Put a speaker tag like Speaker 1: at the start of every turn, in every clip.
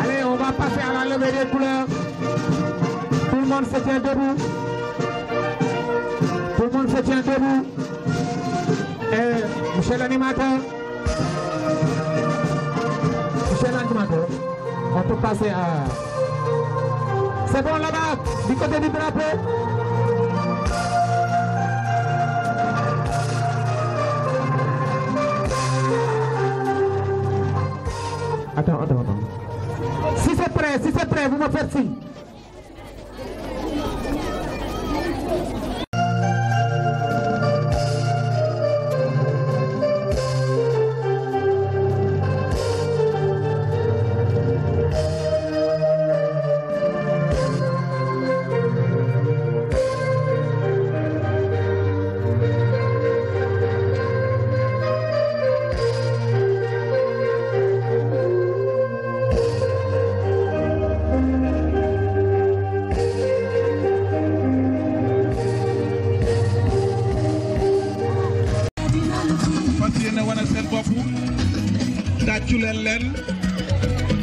Speaker 1: Allez, on va passer à la levée des couleurs. Tout le monde se tient debout. Tout le monde se tient debout. Et monsieur l'animateur. Monsieur l'animateur, on peut passer à... C'est bon là-bas, du côté du drapeau. Attends. Si c'est prêt, vous me faites signe.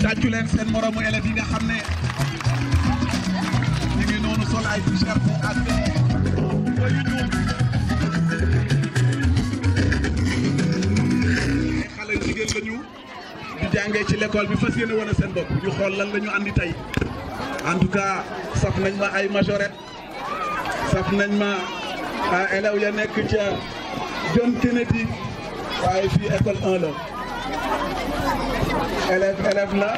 Speaker 2: tàccu leen seen moromu élèves yi nga xam ne ñu ngi noonu sol ay t-shirt ak yu ñuul ay xale yu jigéen lañu di jàngee ci l'école bi fas yéene wane seen bopp ñu xool lan la ñu andi tey en tout cas saf nañ ma ay majorette saf nañ ma élèves ya nekk ca John Kennedy waaye fii école 1 la élève la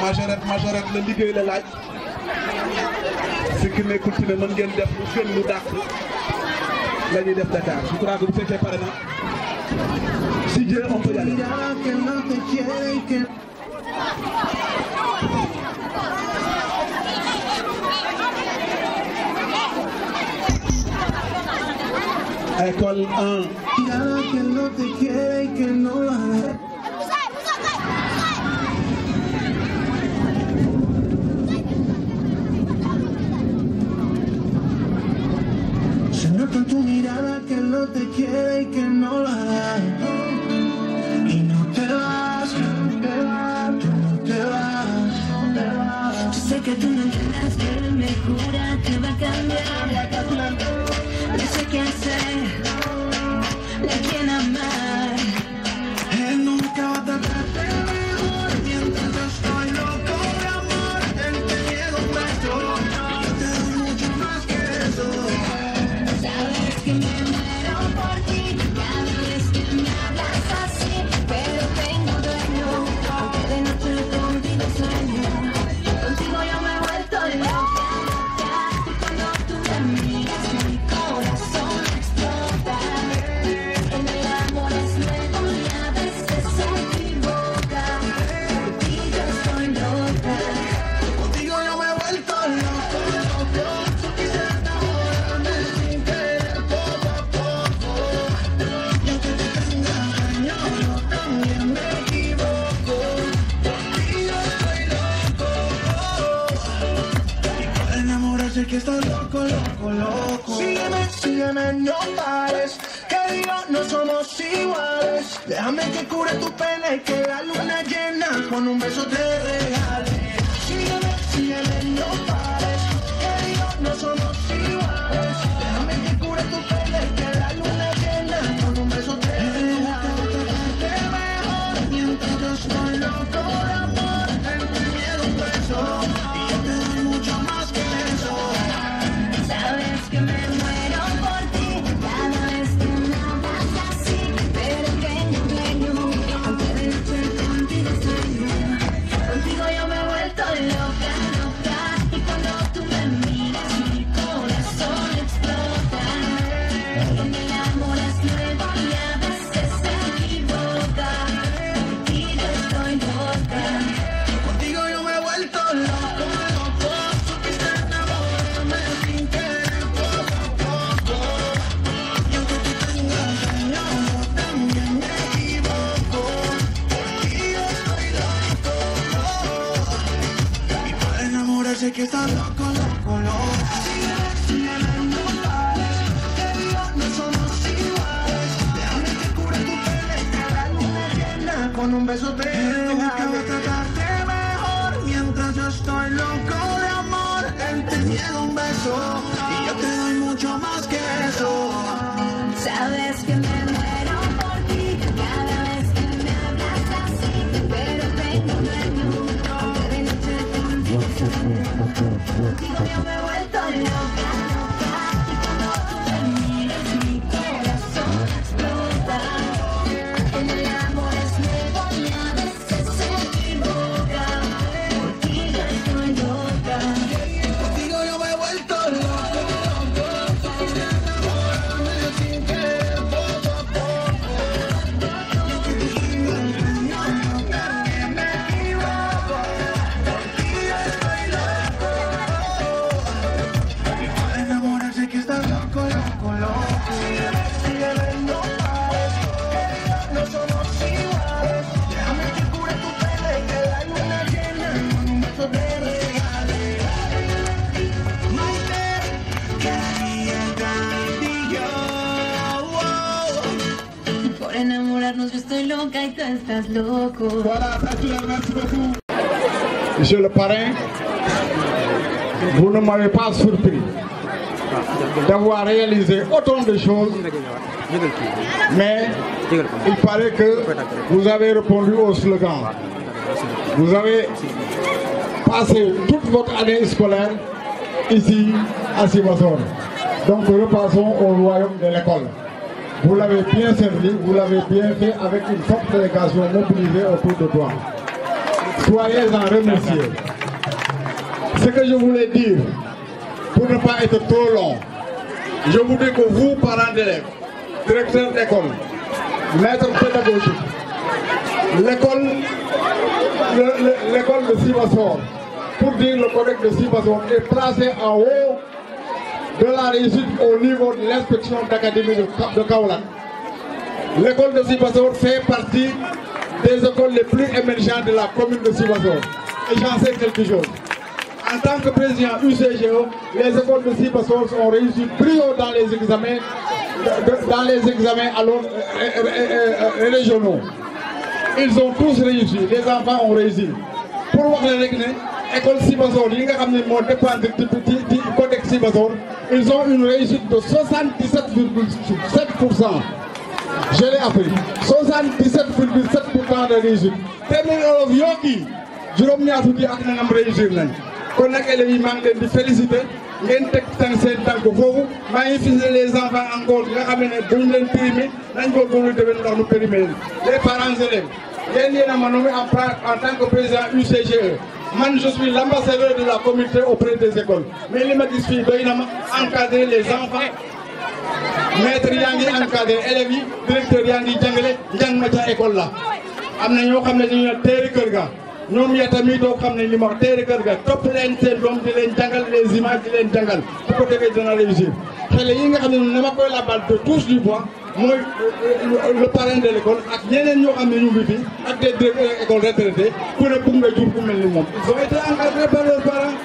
Speaker 2: majorette la liggéey la laaj sikki nekkul ci ne mën ngeen def lu gën lu dàq la ñuy def Dakar je crois que bu fekkee pare na si Dieu on peut y aller. École 1.
Speaker 3: Se nota en tu mirada que no te quiere y que no lo hará. Y no te vas, tú no te vas. Yo sé que tú no entiendes, pero me jura que va a cambiar. sé que estás loco, loco, loco. Sígueme, sígueme, no pares. Que digo, no somos iguales. Déjame que cure tu pena y que la luna llena con un beso te regale. Sígueme, sígueme, no pares. Que digo, no somos iguales. Déjame que cure tu pena y que la luna llena con un beso te regale. Mejor mientras yo estoy loco de amor. En tu miedo un beso. Y yo te doy mucho más que eso.
Speaker 4: Sabes que me muero por ti cada vez que me hablas así, pero tengo dueño, aunque de noche contigo sueño. Contigo yo me he vuelto loca, loca, y cuando tú me miras mi corazón explota. Que me enamoras luego y a veces se equivoca. Contigo estoy loca.
Speaker 3: Contigo yo me he vuelto loco, loco. Supiste enamorarme sin querer, poco a poco. Y aunque tú tengas daño, yo también me equivoco. Contigo estoy loco. Y para enamorarse que estás loco, loco, loco. Sígueme, sígueme, no pares. Que digo, no somos iguales. Déjame que cure tu pena y que la luna llena con un beso te regale. Tratarte mejor mientras yo estoy loco de amor. Él te niega un beso y yo te doy mucho más que eso.
Speaker 4: Sabes que me muero por ti cada vez que me hablas así, pero tengo dueño, aunque de noche contigo sueño. Contigo yo me he vuelto loca, loca, y cuando tú me miras mi corazón explota. Que me enamoras luego y a veces se equivoca. Contigo estoy loca.
Speaker 3: Contigo yo me he vuelto loco, loco. Supiste enamorarme sin querer, poco a poco. Y aunque tú tengas daño, yo también me equivoco. Contigo estoy loco. Y para enamorarse que estás loco, loco, loco. Sígueme, sígueme, no pares. Que digo, no somos iguales. Déjame que cure tu pena y que la luna llena con un beso te regale. Maite, quería contigo.
Speaker 4: Por enamorarnos yo estoy loca y tú estás loco.
Speaker 2: Voilà, merci beaucoup.
Speaker 1: Monsieur le parrain, vous ne m'avez pas surpris d'avoir réalisé autant de choses, mais il paraît que vous avez répondu au slogan. Vous avez passé toute votre année scolaire ici à Sibassor. Donc repassons au royaume de l'école. Vous l'avez bien servi, vous l'avez bien fait avec une forte délégation mobilisée autour de toi. Soyez en remerciés. Ce que je voulais dire, pour ne pas être trop long, je vous dis que vous, parents d'élèves, directeurs d'école, maîtres pédagogiques, l'école de Sibassor, pour dire le collège de Sibassor est placé en haut de la réussite au niveau de l'inspection d'académie de Kaolack. L'école de Sibassor fait partie des écoles les plus émergentes de la commune de Sibassor. Et j'en sais quelque chose. En tant que président UCGO, les écoles de Sibassor ont réussi plus haut dans les examens, alors, régionaux. Ils ont tous réussi, les enfants ont réussi. Pour voir l'école Sibassor, codex Sibassor, ils ont une réussite de 77,7%. Je l'ai appris. 77,7% de réussite. Téeméeri élèves yoo kii juróom-ñaar fukki ak nangam réussir nañ. Kon nag élèves yi maa ngi leen di féliciter ngeen teg seen tànk foofu maa ngi fis les enfants encore nga xam ne buñ leen périmé nañ góorgóorlu déwén ndax nu périmé leen. Les parents élèves yéen yéen a ma nommé en tant que président UCGE. Man, je suis l'ambassadeur de la communauté auprès des écoles. Mais li ma gis fii doy na ma encadrer les enfants. Maître yaa ngi encadré élèves yi directeur yaa ngi jàngale njàng ma ca école la am na ñoo xam ne dañu ne teeri kër ga ñoom ya tamit doo xam ne li ma wax teeri kër ga topp leen seen doom di leen jàngal les images di leen jàngal bu ko defee dina réussir xale yi nga xam ne dama koy labal de touche du bois mooy le parrain de l'école ak ñeneen ñoo xam ne ñu ngi fi ak des directeurs école retraités ku ne bëgg nga jur ku mel ni moom ils ont été encadrés par leurs parents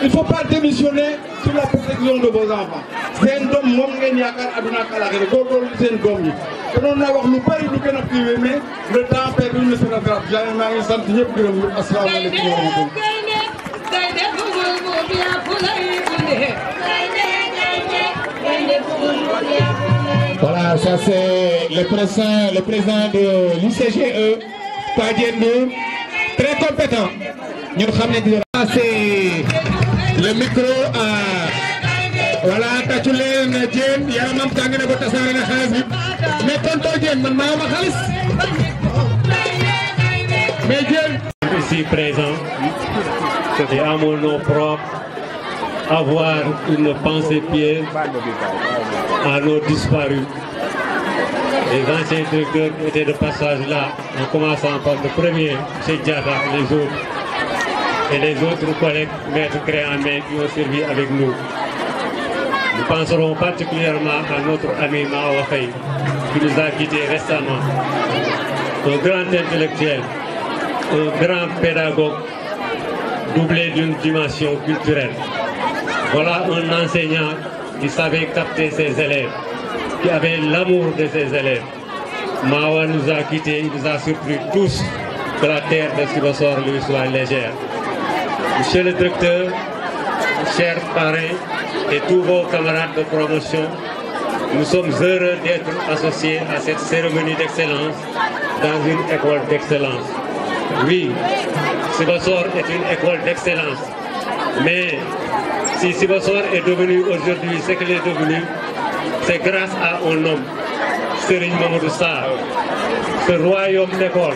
Speaker 1: il ne faut pas démissionner sur la protection de vos enfants. C'est un homme, moom ngeen yaakaar aduna kalaxira góorgóorlu seen doom yi te noonu naa wax lu bari lu gën a privé mais le temps perdu ne se rattrape jamais. maa ngi sant ñëpp gërëm ñëpp asalaamaaleykum wa rahmatulah.
Speaker 5: Voilà, ça c'est le président de l'UCGE, Padiendo, très compétent. Nous savons c'est le micro à voilà, Tachoulen, Dien, Yaramam Tangana Botasarana Khazib, mais tonton Dien, Mama Khalis. Mais Dien,
Speaker 6: ici présent, et à mon nom propre, avoir une pensée pièce à nos disparus. Les anciens directeurs étaient de passage là, en commençant par le premier, chez Diata, les autres, et les autres collègues, maîtres Créamé, qui ont servi avec nous. Nous penserons particulièrement à notre ami Mao Faye, qui nous a quittés récemment. Un grand intellectuel, un grand pédagogue, doublé d'une dimension culturelle. Voilà un enseignant qui savait capter ses élèves, qui avait l'amour de ses élèves. Mawa nous a quittés, il nous a surpris tous que la terre de Sibassor lui soit légère. Monsieur le directeur, chers parrains et tous vos camarades de promotion, nous sommes heureux d'être associés à cette cérémonie d'excellence dans une école d'excellence. Oui, Sibassor est une école d'excellence, mais si Sibassor est devenu aujourd'hui ce qu'il est devenu, c'est grâce à un homme, Serigne Mamadou Sarr. Ce royaume d'école,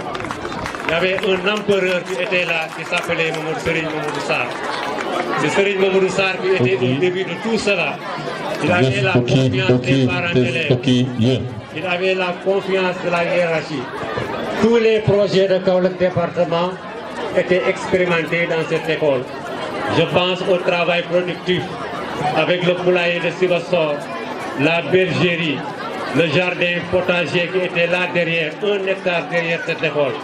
Speaker 6: il y avait un empereur qui était là, qui s'appelait Serigne Mamadou Sarr. C'est Serigne Mamadou Sarr qui était au début de tout cela. Il avait la confiance des parents d'élèves. Il avait la confiance de la hiérarchie. Tous les projets de Kaolack département étaient expérimentés dans cette école. Je pense au travail productif avec le poulailler de Sibassor, la bergerie, le jardin potager qui était là derrière, 1 hectare derrière cette école.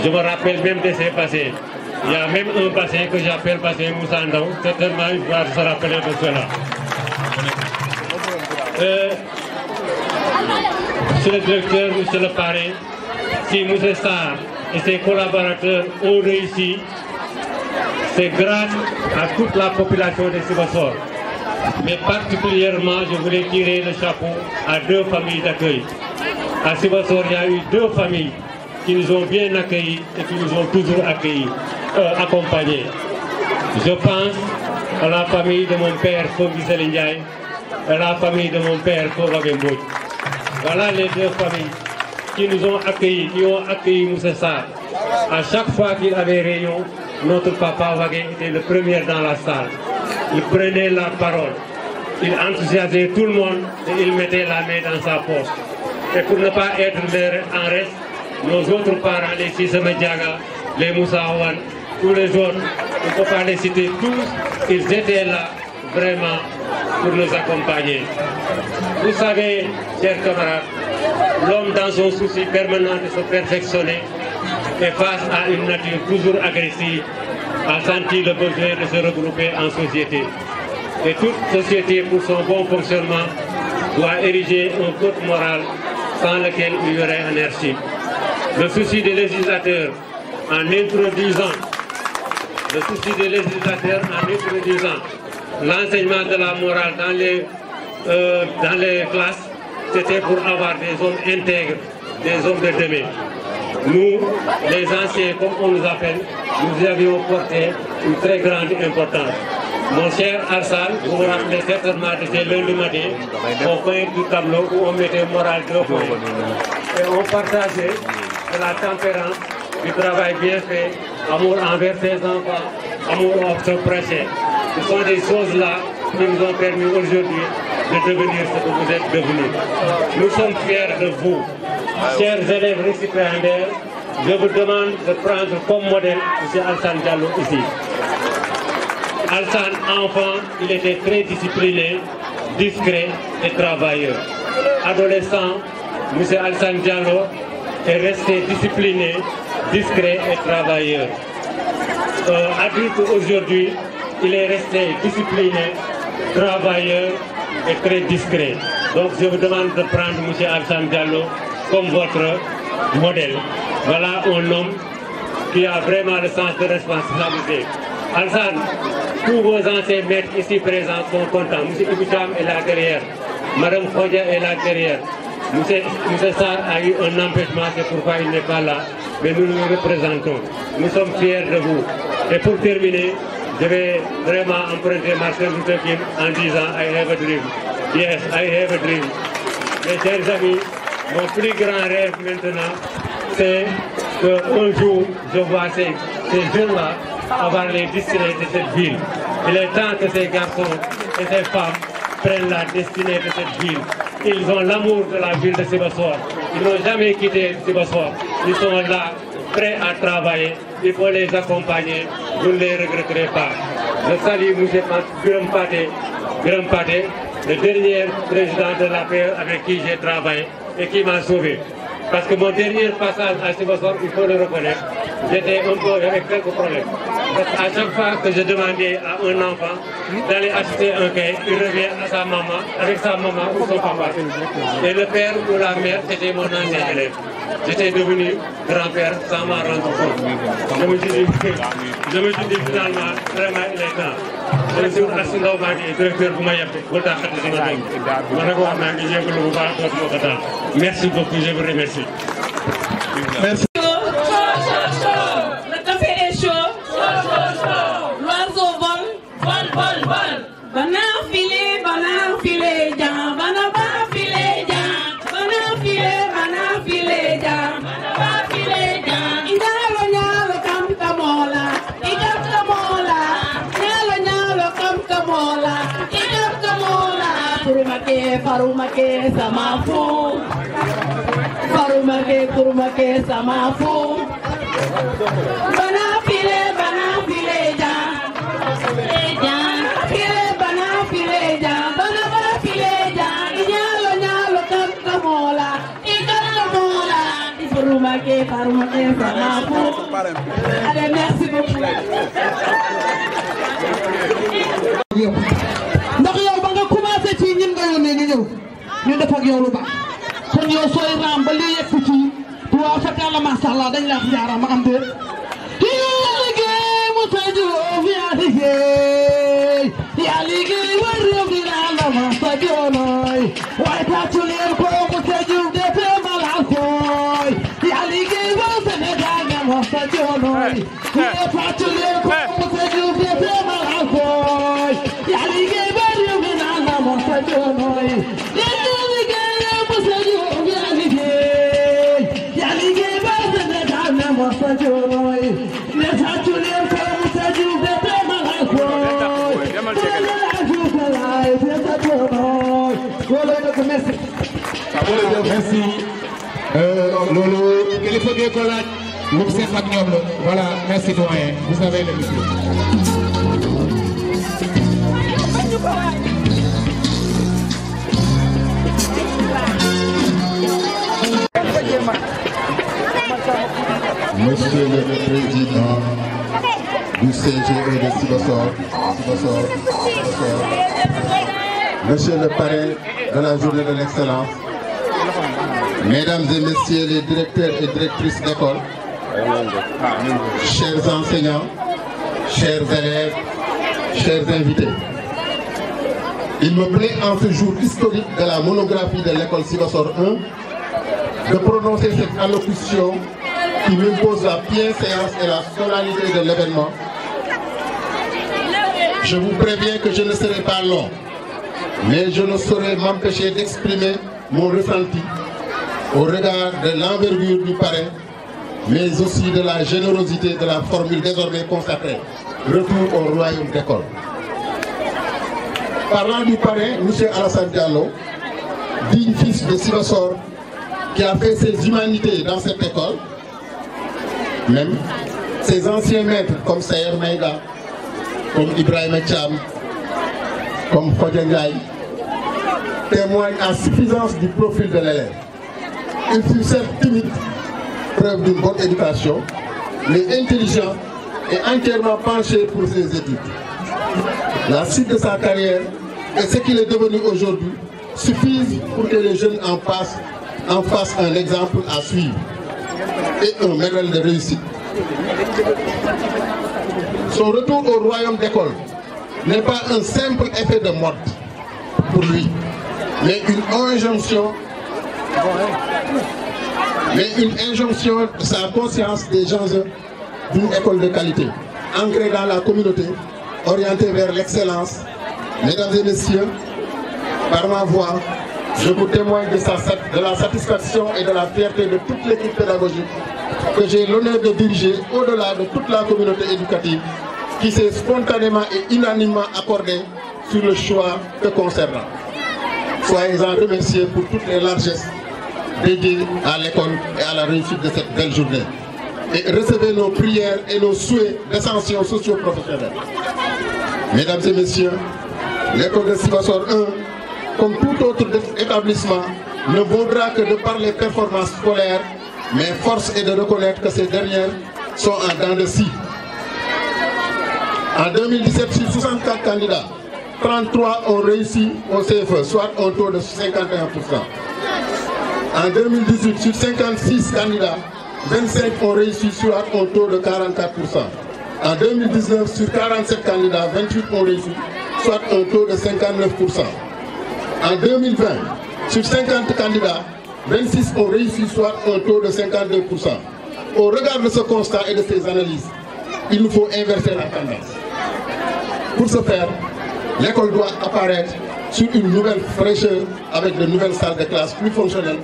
Speaker 6: Je me rappelle même de ces bassins. Il y a même un bassin que j'appelle bassin Moussandao. Certainement, il va se rappeler de cela. Monsieur le directeur, monsieur le parrain, si M. Sarr et ses collaborateurs ont réussi, c'est grâce à toute la population de Sibassor. Mais particulièrement, je voulais tirer le chapeau à 2 familles d'accueil. À Sibassor, il y a eu 2 familles qui nous ont bien accueillis et qui nous ont toujours accompagnés. Je pense à la famille de mon père, Fogisel Ndiaye, et à la famille de mon père, Fogagemboud. Voilà les 2 familles qui nous ont accueillis, qui ont accueilli Moussa Sarr. À chaque fois qu'il avait réunion, notre papa Wagé était le premier dans la salle. Il prenait la parole, il enthousiasmait tout le monde et il mettait la main dans sa poche. Et pour ne pas être en reste, nos autres parents, les Sissama Diaga, les Moussa Awan, tous les autres, on ne peut pas les citer tous, ils étaient là vraiment pour nous accompagner. Vous savez, chers camarades, l'homme dans son souci permanent de se perfectionner et face à une nature toujours agressive, a senti le besoin de se regrouper en société. Et toute société, pour son bon fonctionnement, doit ériger un code moral sans lequel il y aurait anarchie. Le souci des législateurs, en introduisant l'enseignement de la morale dans les classes, c'était pour avoir des hommes intègres, des hommes de demain. Nous, les anciens, comme on nous appelle, nous avions porté une très grande importance. Mon cher Arsal, vous vous rappelez certainement de ces lundis matin, au coin du tableau où on mettait morale 2 points. Et on partageait de la tempérance, du travail bien fait, amour envers ses enfants, amour envers son prochain. Ce sont des choses-là qui nous ont permis aujourd'hui de devenir ce que vous êtes devenus. Nous sommes fiers de vous. Chers élèves récipiendaires, je vous demande de prendre comme modèle M. Alsan Diallo ici. Alsan, enfant, il était très discipliné, discret et travailleur. Adolescent, M. Alsan Diallo est resté discipliné, discret et travailleur. Adulte aujourd'hui, il est resté discipliné, travailleur et très discret. Donc je vous demande de prendre M. Alassane Diallo comme votre modèle. Voilà un homme qui a vraiment le sens de responsabilité. Alassane, tous vos anciens maîtres ici présents sont contents. M. Iboucham est là derrière. Mme Khodia est là derrière. M. Sarr a eu un empêchement, c'est pourquoi il n'est pas là. Mais nous nous représentons. Nous sommes fiers de vous. Et pour terminer, je vais vraiment emprunter Martin Luther King en disant I have a dream. Yes, I have a dream. Mes chers amis, mon plus grand rêve maintenant, c'est qu'un jour, je vois ces jeunes-là avoir les destinées de cette ville. Il est temps que ces garçons et ces femmes prennent la destinée de cette ville. Ils ont l'amour de la ville de Sibassor. Ils n'ont jamais quitté Sibassor. Ils sont là, prêts à travailler. Il faut les accompagner. Vous ne les regretterez pas. Je salue M. Biram Paté, le dernier président de l'APR avec qui j'ai travaillé et qui m'a sauvé. Parce que mon dernier passage à Sibassor, il faut le reconnaître, j'étais un peu avec quelques problèmes. Parce qu'à chaque fois que je demandais à un enfant d'aller acheter un cahier, il revient à sa maman, avec sa maman ou son papa. Et le père ou la mère, c'était mon ancien élève. J'étais devenu grand-père sans m'en rendre compte. Je me suis dit finalement, vraiment il est temps. Je me suis dit, directeur bu ma yebte, bul taa xati si nga doom. Ma ne ko wax naa ngi jégalu bu baax dootuma ko taal. Merci beaucoup, je vous remercie.
Speaker 1: Merci.
Speaker 7: Le café est chaud. L'oiseau vole. Banana filé, jam. Banana filé, jam. Nyalo kam kamola. Farumake sama fu. Bana file jam. Bana file jam. Nyalo kam kamola. Farumake sama fu. Allez, merci beaucoup.
Speaker 8: ndax yow ba nga commencé ci ñin nga yónnee nga ñëw ñu def ak yow lu baax kon yow sooy raam ba lii yegg ci tuwaa fakkaala masha Allah dañ la jaarama am déet yaa liggéey mu tëju yaa liggéey war réew di la ma sa joonoy waaye tàccu leen ko mu tëju defee malal koy yaa liggéey war Sénégal nga ma sa joonoy tàccu leen ko mu tëju defee malal koy yaa liggéey war réew di la ma sa joonoy
Speaker 5: Merci. Lolo, il faut bien qu'on l'aille. Voilà, merci doyen. Vous avez le micro.
Speaker 9: Monsieur le Président du CGE de Sibassor, Monsieur le parrain de la journée de l'excellence, Mesdames et Messieurs les directeurs et directrices d'école, chers enseignants, chers élèves, chers invités. Il me plaît en ce jour historique de la monographie de l'école Sibassor 1 de prononcer cette allocution qui m'impose la bienséance et la solennité de l'événement. Je vous préviens que je ne serai pas long, mais je ne saurais m'empêcher d'exprimer mon ressenti au regard de l'envergure du parrain, mais aussi de la générosité de la formule désormais consacrée, retour au royaume d'école. Parlant du parrain, M. Alassane Diallo, digne fils de Sibassor, qui a fait ses humanités dans cette école, même ses anciens maîtres comme Sayer Maïga, comme Ibrahim Cham, comme Kodjengay, témoignent en suffisance du profil de l'élève. Il fut certes timide, preuve d'une bonne éducation, mais intelligent et entièrement penché pour ses études. la suite de sa carrière et ce qu'il est devenu aujourd'hui suffisent pour que les jeunes en fassent un exemple à suivre et un modèle de réussite. Son retour au royaume d'école n'est pas un simple effet de mode pour lui, mais une injonction de sa conscience des enjeux d'une école de qualité, ancrée dans la communauté, orientée vers l'excellence. Mesdames et messieurs, par ma voix, je vous témoigne de la satisfaction et de la fierté de toute l'équipe pédagogique que j'ai l'honneur de diriger au-delà de toute la communauté éducative qui s'est spontanément et unanimement accordée sur le choix que concernant. Soyez-en remerciés pour toutes les largesses dédiées à l'école et à la réussite de cette belle journée. Et recevez nos prières et nos souhaits d'ascension socio-professionnelle. Mesdames et messieurs, l'école de Sibassor 1, comme tout autre établissement, ne vaudra que de par les performances scolaires, mais force est de reconnaître que ces dernières sont en dents de scie. En 2017, sur 64 candidats, 33 ont réussi au CFE, soit un taux de 51%. En 2018, sur 56 candidats, 25 ont réussi, soit un taux de 44%. En 2019, sur 47 candidats, 28 ont réussi, soit un taux de 59%. En 2020, sur 50 candidats, 26 ont réussi, soit un taux de 52%. Au regard de ce constat et de ces analyses, il nous faut inverser la tendance. Pour ce faire, l'école doit apparaître sur une nouvelle fraîcheur avec de nouvelles salles de classe plus fonctionnelles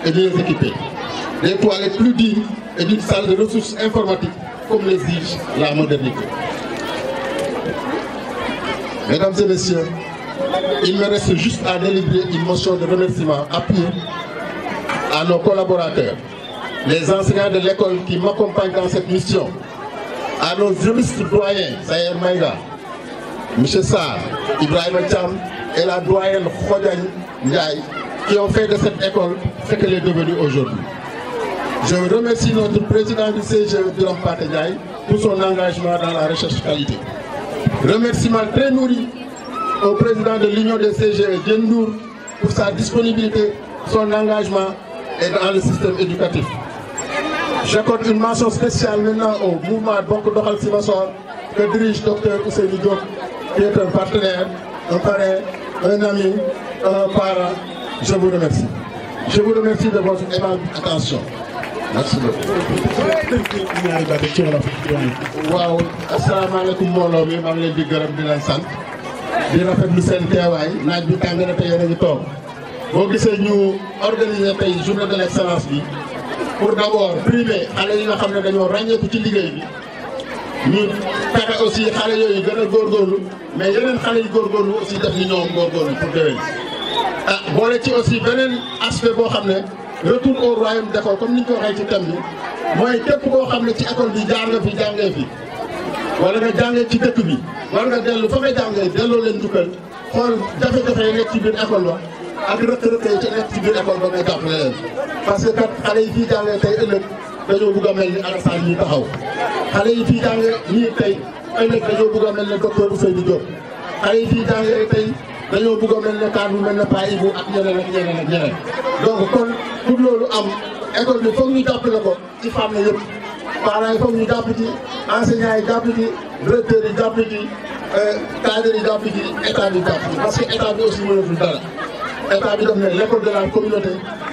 Speaker 9: et mieux équipées, des toilettes plus dignes et d'une salle de ressources informatiques comme l'exige la modernité. Mesdames et messieurs, il me reste juste à délivrer une motion de remerciement appuyée à nos collaborateurs, les enseignants de l'école qui m'accompagnent dans cette mission, à nos juristes doyens, Sayer Maïga, M. Sarr, Ibrahim Cham et la doyenne Khodjani Ndiaye, qui ont fait de cette école ce qu'elle est devenue aujourd'hui. Je remercie notre président du CGE, Duram Pathé Ndiaye, pour son engagement dans la recherche qualité. Remerciement très nourri au président de l'Union des CGE, Diendour, pour sa disponibilité, son engagement et dans le système éducatif. J'accorde une mention spéciale maintenant au mouvement Bokk Doxal Sibassor que dirige Dr Ousseynou Diop, qui est un partenaire, un parrain, un ami, un parent. Je vous remercie. Je vous remercie de votre aimable attention. Merci beaucoup. waaw asalaamaaleykum mbooloo mi maa ngi leen di gërëm di leen sant di rafetlu seen teewaay naaj bi tàng na te yéen a ngi toog boo gisee ñu organiser tey journée de l'excellence bi pour d'abord primer xale yi nga xam ne dañoo ràññeeku ci liggéey bi ñu fexe aussi xale yooyu gën a góorgóorlu mais yeneen xale yi góorgóorlu aussi def ni ñoom góorgóorlu pour déwén. ah boole ci aussi beneen aspect boo xam ne retour au royaume d'école comme ni ñu ko waxee ci thème bi mooy képp koo xam ne ci école bi jaar nga fi jàngee fi wala nga jàngee ci dëkk bi war nga dellu fa nga jàngee delloo leen njukkal xool jafe-jafe yi nekk ci biir école ba ak rëkk-rëkk yi ci nekk ci biir école ba nga jàppale leen. parce que kat xale yi fii jàngee tey ëllëg dañoo bëgg a mel ni Alassane ñi taxaw xale yi fii jàngee nii tey ëllëg dañoo bëgg a mel ne docteur Ousseynou Diop xale yi fii jàngee tey dañoo bëgg a mel ne cadre bu mel ne Pa Ibou ak ñeneen ak ñeneen ak ñeneen donc kon pour loolu am école bi foog ñu jàppale ko ci fànn yëpp parents yi foog ñu jàpp ci enseignants yi jàpp ci directeurs yi jàpp ci cadres yi jàpp ci état bi jàpp ci parce que état bi aussi mënatul dara état bi def ne l'école de la communauté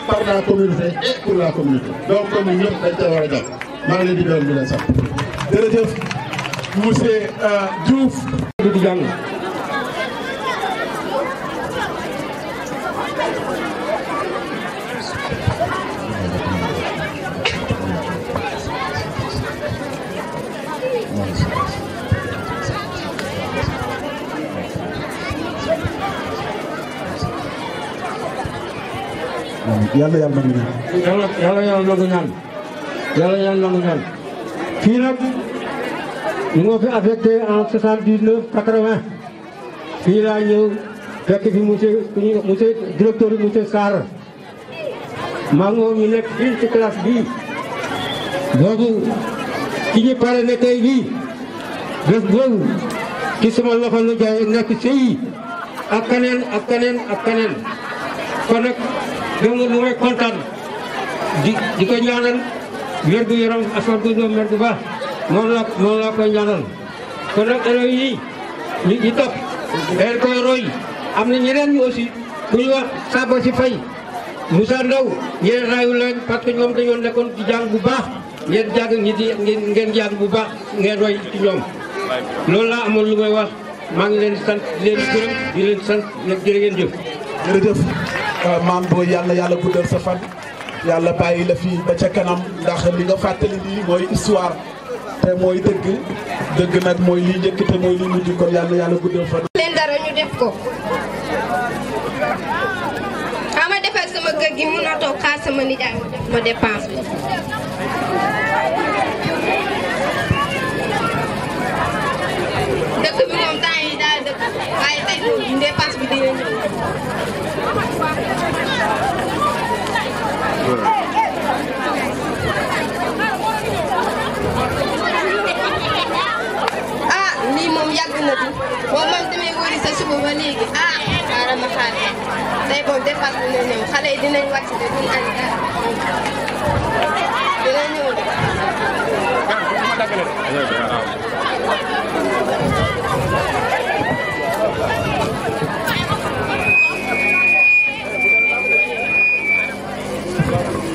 Speaker 9: par la communauté et pour la communauté donc comme ñun ñëpp dañ cee war a jàpp maa ngi leen di gërëm di leen sant.
Speaker 1: jërëjëf monsieur Diouf di jàng.
Speaker 10: yàlla yàlla nangu ñaan. yàlla nangu ñaan. yàlla nangu ñaan. fii nag ñu ngi fi affecté en 79 80 fii laa ñëw fekk fi monsieur directeur bi monsieur Sarr maa ngi moom ñu nekk fii ci classe bii boobu ci ñu pare ne tey bii bés boobu ci sama loxo lu jaay nekk ci ak keneen ak keneen ak keneen kon nag dama lu may kontaan di ko ñaanal wér gu yaram askan gu doom wér gu baax moom laa koy ñaanal kon nag élèves yi ñi topp dañ koy roy am na ñeneen ñi aussi ku ñu wax Saba si Faye Moussa Ndaw yéen raayu leen parce que ñoom dañoo nekkoon di jàng bu baax ngeen jàng ngeen jàng bu baax ngeen roy ci ñoom loolu laa amoon lu may wax maa ngi leen di sant di leen gërëm di leen sant jërë ngeen jëf.
Speaker 2: jërëjëf maam boo yàlla guddal sa fan yàlla bàyyi la fii ba ca kanam ndax li nga fàttali nii mooy histoire te mooy dëgg nag mooy li njëkk te mooy li mujj kon yàlla guddal fan.
Speaker 11: leen dara ñu def ko xama defal sama kër gi mun a toog xaar sama nijaay ma dépense bi dëkk bi moom temps yi daal dëkk waaye tey dépense bi dina ñëw lii moom yàgg na fi moom man damay wëri sa suba ba léegi xaaral ma xaar tey moom dépense bi dina ñëw xale yi dinañ wàcc de duñ andi dara dina ñëw de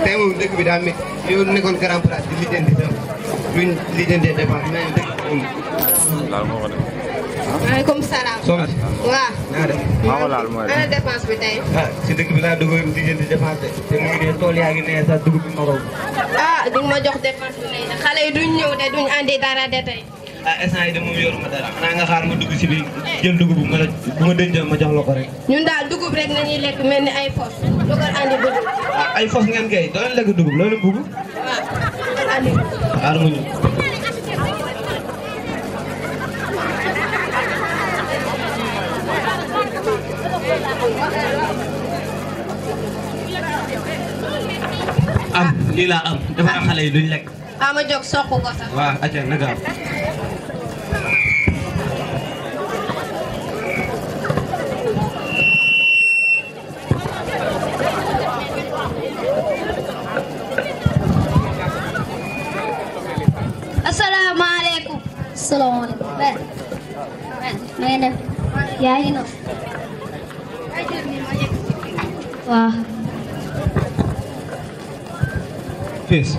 Speaker 12: tey moom dëkk bi daa métti yow nekkoon grand place di lijjanti tam duñ lijjantee dépense mais dëkk moom.
Speaker 11: maaleykum salaam. waaw. ana dépense bi tey.
Speaker 12: si dëkk bi laa duggoon lijjanti dépense te mu ngi ne tool yaa ngi ne sax dugub bi ma rob.
Speaker 11: duñ ma jox dépense bi tey de xale yi duñ ñëw de duñ andi dara de tey.
Speaker 12: instant yi de moom yoruma dara xanaa nga xaar ma dugg si biir jël dugub bu ma dencal ma jox la ko rek.
Speaker 11: ñun daal dugub rek nañuy lekk mel ni ay fos. dugal andi dugub.
Speaker 12: ay fos ngeen kay doo leen lekk dugub loolu bugg.
Speaker 11: dugal andi.
Speaker 12: xaar ma ñëw. am lii laa am dafa am xale yi duñ lekk.
Speaker 11: ma jóg soq ko sax.
Speaker 12: waaw acca na gaaw.
Speaker 4: asalaamaaleykum. salaamaaleykum. na ngeen def. yaa ngi noonu. waaw.
Speaker 12: Fils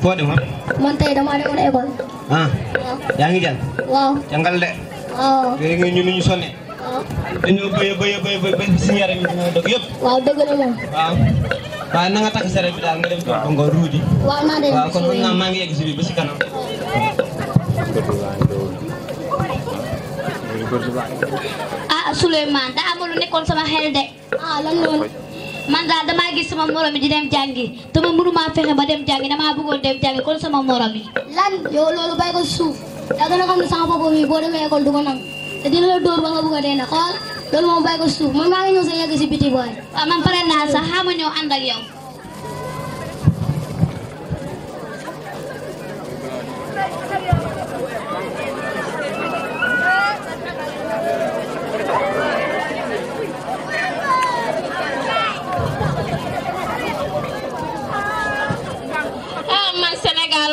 Speaker 12: foo demoon.
Speaker 4: man tey damaa demoon école.
Speaker 12: yaa ngi jàng.
Speaker 4: waaw.
Speaker 12: jàngal de.
Speaker 4: waaw.
Speaker 12: léegi nga ñu nu ñu sonne.
Speaker 4: waaw.
Speaker 12: dañoo bëy si yaram yi dina dog yëpp.
Speaker 4: waaw dëgg la moom.
Speaker 12: waaw. waaye na nga takk sere bi daal nga dem ba nga ruuji.
Speaker 4: waaw naa dem
Speaker 12: waaw kon xam naa maa ngi yegg si biir ba si kanam.
Speaker 4: Souleymane daa am lu nekkoon sama xel de. lan noonu. man daal damaa gis sama morom yi di dem jàngi te ma mënuma fexe ba dem jàngi damaa bëggoon dem jàngi kon sama morom yi. lan yow loolu bàyyi ko suuf yaa gën a xam ne sama papa mi boo demee école du ko nangu te dina la dóor ba nga bëgg a dee nag xool loolu moom bàyyi ko suuf man maa ngi ñëw sa yegg si biti booy. waaw man pare naa sax xaama ñëw ànd ak yow.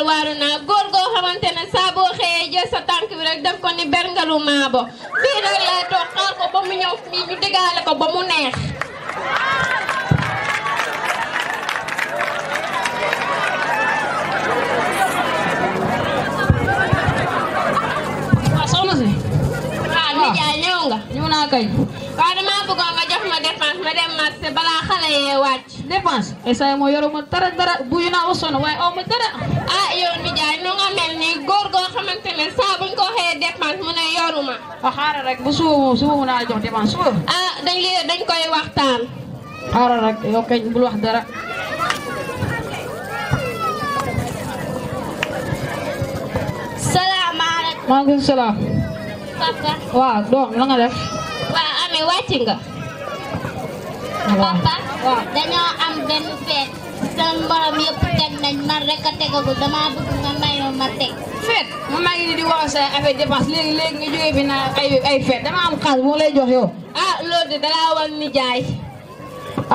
Speaker 11: waaru naa góor goo xamante ne saa boo xëyee jël sa tànk bi rek def ko ni berngalu maabo fii rek lay toog xaar ko ba mu ñëw fii ñu digaale ko ba mu neex.
Speaker 13: waaw soxna si.
Speaker 11: nijaay ñëw nga.
Speaker 13: ñëw naa kay.
Speaker 11: waaw damaa bëggoon nga jox ma dépense ma dem marché balaa xale yee wàcc.
Speaker 13: dépense. esa moo yoruma dara buyu naa ba sonn waaye aw ma dara.
Speaker 11: yow nijaay nu nga mel ni góor goo xamante ne saa buñ ko xëyee dépense mu ne yoruma.
Speaker 13: xaaral rek bu suba mu naa la jox dépense suba.
Speaker 11: dañ koy waxtaan.
Speaker 13: xaaral rek yow kañ bul wax dara.
Speaker 11: salaamaaleykum.
Speaker 13: maaleykum salaam.
Speaker 11: papa.
Speaker 13: waaw doom la nga def.
Speaker 11: waaw amee wàcc nga. papa. dañoo am benn feet. sama morom yëpp teg nañ man rek a tegagul damaa bëgg nga may ma teg.
Speaker 13: feet maa ngi nii di wax sa affaire dépense léegi nga jógee fi naa ay fête dama am xaalis moo lay jox yow.
Speaker 11: ah loolu de dalaa war ni jaay.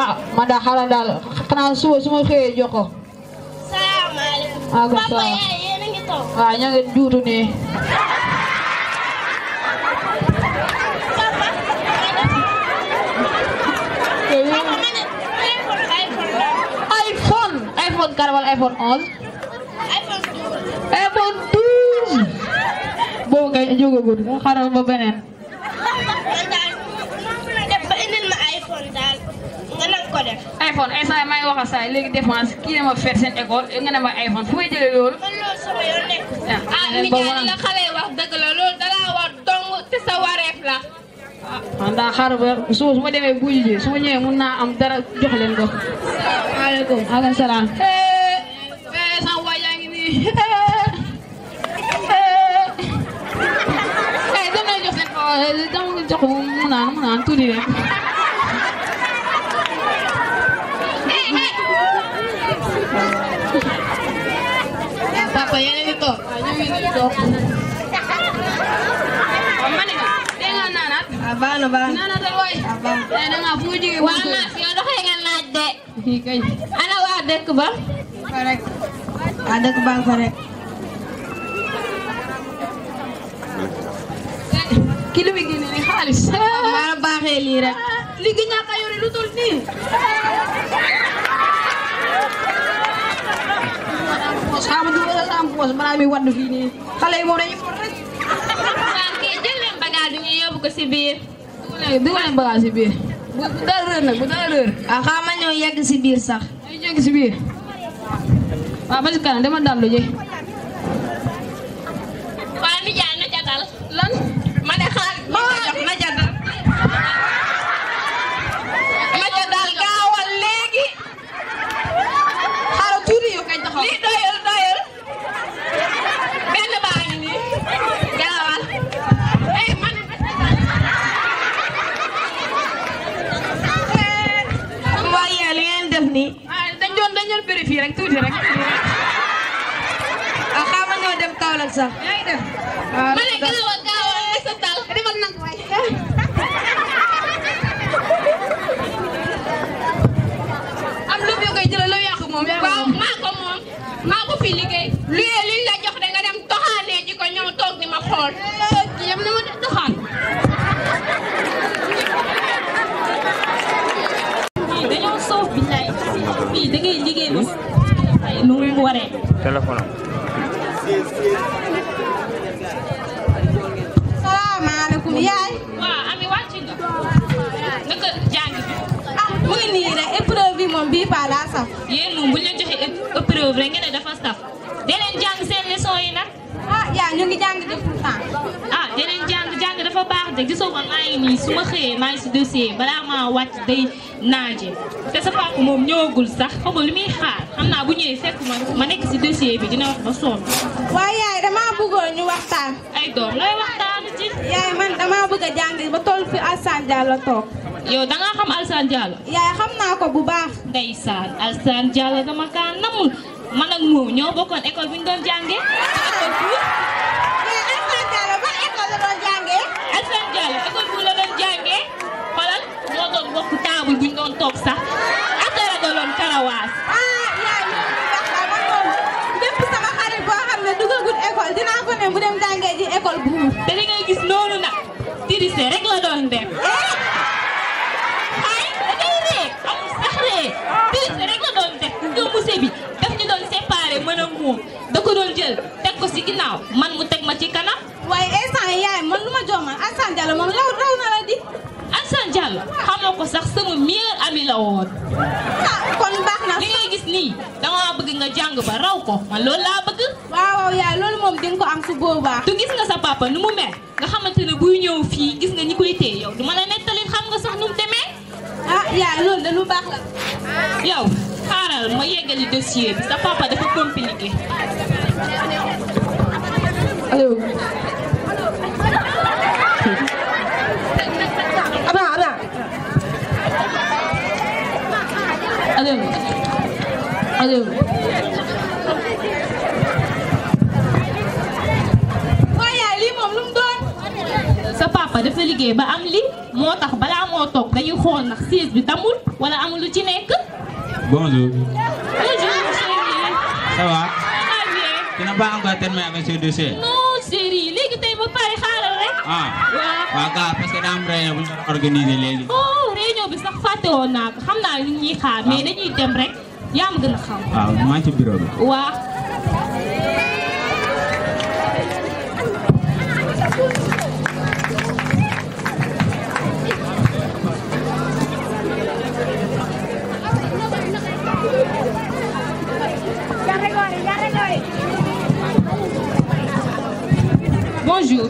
Speaker 13: ah man daal xaaral daal xanaa suba su ma xëyee jox ko.
Speaker 11: salaamaaleykum.
Speaker 13: waaleykum
Speaker 11: papa
Speaker 13: salaam.
Speaker 11: yaay yéen a ngi toog.
Speaker 13: waaw ñoo ngi juutu nii. iPhone 4 wala iPhone 11. iPhone 12. boobu kay jógagul nga xaaral ba beneen.
Speaker 11: def ba indil ma iPhone daal nga nag ko def.
Speaker 13: iPhone instant maa ngi wax ak saa léegi défense kii ne ma fer seen école nga ne ma iPhone fu may jëlee loolu.
Speaker 11: man loolu sama yoon nekk. ni jaay li la xale yi wax dëgg la loolu dalaa war dong te sa wareef la.
Speaker 13: man daa xaaral ba suba su ma demee buuji ji su ma ñëwee mun naa am dara jox leen ko.
Speaker 11: waaleykum.
Speaker 13: maaleykum salaam. sama waay yaa ngi nii. dama lay jox leen ko dama jox mu naan tuuti rek.
Speaker 11: papa yéen a ngi toog.
Speaker 13: waaw ñu ngi toog. waaw ma ne la dégg nga naanaat.
Speaker 11: baax na baax na.
Speaker 13: naanaatal waay. da nga fu mu jógee.
Speaker 11: waa naas yow doxee nga naaj de.
Speaker 13: kay.
Speaker 11: ana waa dëkk ba.
Speaker 13: fa rek.
Speaker 11: waa dëkk ba fa rek.
Speaker 13: kii lu muy génne ni xaalis.
Speaker 11: maa baaxee lii rek.
Speaker 13: li gi ñàkk a yore lu dul nii. xaaral du ma am poos balaa muy wadd fii nii. xale yi moom dañuy for rek.
Speaker 11: waaw kii jël leen bagage bi ñu yóbbu ko si biir.
Speaker 13: dugal leen bagage si biir. bu dara rër nag bu dara rër.
Speaker 11: ah xaaral ma ñëw yegg si biir sax.
Speaker 13: ay yegg si biir. waaw ba si kanam dama dallu je.
Speaker 11: waa mi jaay na jatal.
Speaker 13: lan.
Speaker 11: ma ne xaalis bi ma jox na jatal. na jatal gaawal léegi.
Speaker 13: xaaral tuuti yow kay taxaw.
Speaker 11: lii doyul benn baa ngi nii gaawal. man. waaye li ngeen def nii.
Speaker 13: dañ doon vérifier rek tuuti rek.
Speaker 11: ah xaaral ma ñëw dem Kaolack sax.
Speaker 13: yaa ngi def.
Speaker 11: ma ne gaawal rek sa tal.
Speaker 13: demal nag waay. am lu ñu koy jëlee loo yàq moom.
Speaker 11: waaw maa ko moom maa ko fi liggéey. liñ la jox da nga dem doxaanee ji ko ñëw toog di ma xool.
Speaker 13: yam na ma doxaan.
Speaker 14: dañoo soof billaay fii da ngay liggéey ba nu mu waree.
Speaker 15: téléphone am.
Speaker 11: salaamaaleykum yaay.
Speaker 14: waaw Ami wàcc nga. naka jàng bi.
Speaker 11: mu ngi nii rek épreuve bi moom bii paa daa saf.
Speaker 14: yéen moom bu ñu leen joxee épreuve rek ngeen ne dafa saf. dee leen jàng seen leçon yi nag.
Speaker 11: yaa ñu ngi jàng de tout le temps.
Speaker 14: dee leen jàng dafa baax de gisoo man maa ngi nii su ma xëyee maa ngi si dossier balaa maa wàcc day naaje te sa papa moom ñëwagul sax xam nga lu muy xaar xam naa bu ñëwee fekk ma nekk si dossier bi dina wax ba sonn.
Speaker 11: waaye yaay damaa bëggoon ñu waxtaan.
Speaker 14: ay doom looy waxtaan ci.
Speaker 11: yaay man damaa bëgg a jàng ba toll fi Alassane Diallo toog.
Speaker 14: yow da nga xam Alassane Diallo.
Speaker 11: yaay xam naa ko bu baax.
Speaker 14: ndeysaan Alassane Diallo dama kaa namul man ak moom ñoo bokkoon école bu ñu doon jàngee.
Speaker 11: Alassane Diallo ban école la doon jàngee.
Speaker 14: Alassane Diallo école bu la doon jàngee xoolal moo doon bokk taabul bu ñu doon toog sax ak la daloon karawaas.
Speaker 11: yaay man moom lépp sama xarit boo xam ne dugagul école dinaa ko ne mu dem jàngee ji école bu mu.
Speaker 14: te li ngay gis noonu nag tirise rek la doon def. ay da ngay ree amul sax ree tirise rek la doon def nga musée bi daf ñu doon séparé mën a moom da ko doon jël teg ko si ginnaaw man mu teg ma ci kanam.
Speaker 11: waaye instant yaay man lu ma jox man Alassane Diallo moom raw na la di.
Speaker 14: Alassane Diallo xamoo ko sax sama meilleur ami la woon.
Speaker 11: kon baax na.
Speaker 14: li ngay gis nii dama bëgg nga jàng ba raw ko man loolu laa bëgg.
Speaker 11: waaw yaay loolu moom di nga ko am su boobaa.
Speaker 14: tu gis nga sa papa nu mu mel nga xamante ne buy ñëw fii gis nga ñi koy téye yow du ma la nettali xam nga sax nu mu demee.
Speaker 11: yaay loolu de lu baax la.
Speaker 14: yow xaaral ma yeggali dossier bi sa papa dafa compliqué.
Speaker 13: allo.
Speaker 14: papa dafa liggéey ba am li moo tax balaa moo toog dañuy xool ndax siège bi damul wala amul lu ci nekk.
Speaker 15: Bonjour.
Speaker 14: Bonjour chérie.
Speaker 15: Ça va?
Speaker 14: Très bien.
Speaker 15: Tu n'as pas encore terminé avec ce dossier?
Speaker 14: Non chérie léegi tey ba pare xaaral rek.
Speaker 15: Ah. waaw gars parce que daa am réunion bu ñu organisé léegi.
Speaker 14: Oh réunion bi sax fàtte woon naa ko xam naa li ñuy xaar mais dañuy dem rek yaa ma gën a xam.
Speaker 15: waaw maa ngi ci bureau bi.
Speaker 14: waa. Bonjour.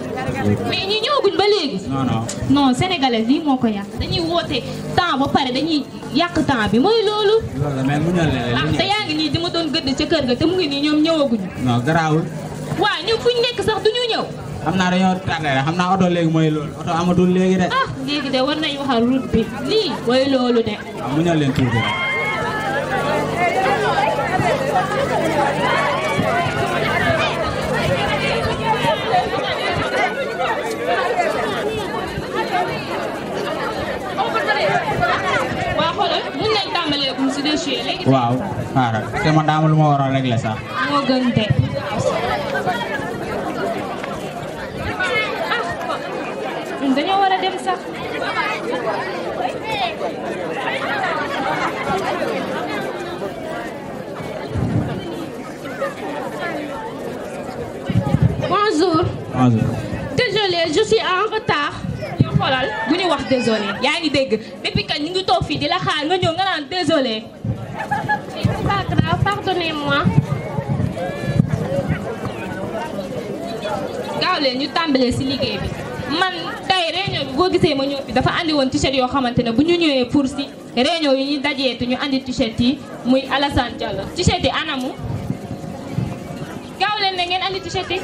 Speaker 14: mais ñi ñëwaguñ ba léegi.
Speaker 15: non non.
Speaker 14: non sénégalais lii moo ko yàq dañuy woote temps ba pare dañuy yàq temps bi mooy loolu.
Speaker 15: loolu mais mu ñor leen.
Speaker 14: ah te yaa ngi nii dama doon gëdd ca kër ga te mu ngi nii ñoom ñëwaguñu.
Speaker 15: non garaawul.
Speaker 14: waaw ñoom fu ñu nekk sax du ñu ñëw.
Speaker 15: xam naa dañoo tardé rek xam naa oto léegi mooy loolu oto amatul léegi de.
Speaker 14: ah léegi de war nañu waxal route bi lii mooy loolu de.
Speaker 15: waaw mu ñor leen tuuti rek.
Speaker 14: waaw xoolal mun nañ tàmbalee kum si dossier léegi.
Speaker 15: waaw xaaral parce que man daa am lu ma waroon régler sax.
Speaker 14: moo gën de. ñun dañoo war a dem sax. Bonjour.
Speaker 15: Bonjour.
Speaker 14: Désolée, je suis en retard. yow xoolal bu ñu wax désolé yaa ngi dégg depuis que ñu ngi toog fii di la xaar nga ñëw nga naan désolé. c'est pas grave pardonnez-moi. gaaw leen ñu tàmbalee si liggéey bi man tey réunion bi boo gisee ma ñëw fi dafa andi woon t-shirt yoo xamante ne bu ñu ñëwee pour si réunion yi ñu dajee te ñu andi t-shirt yi muy Alassane Diallo t-shirt yi anamu gaaw leen ne ngeen andi t-shirt yi.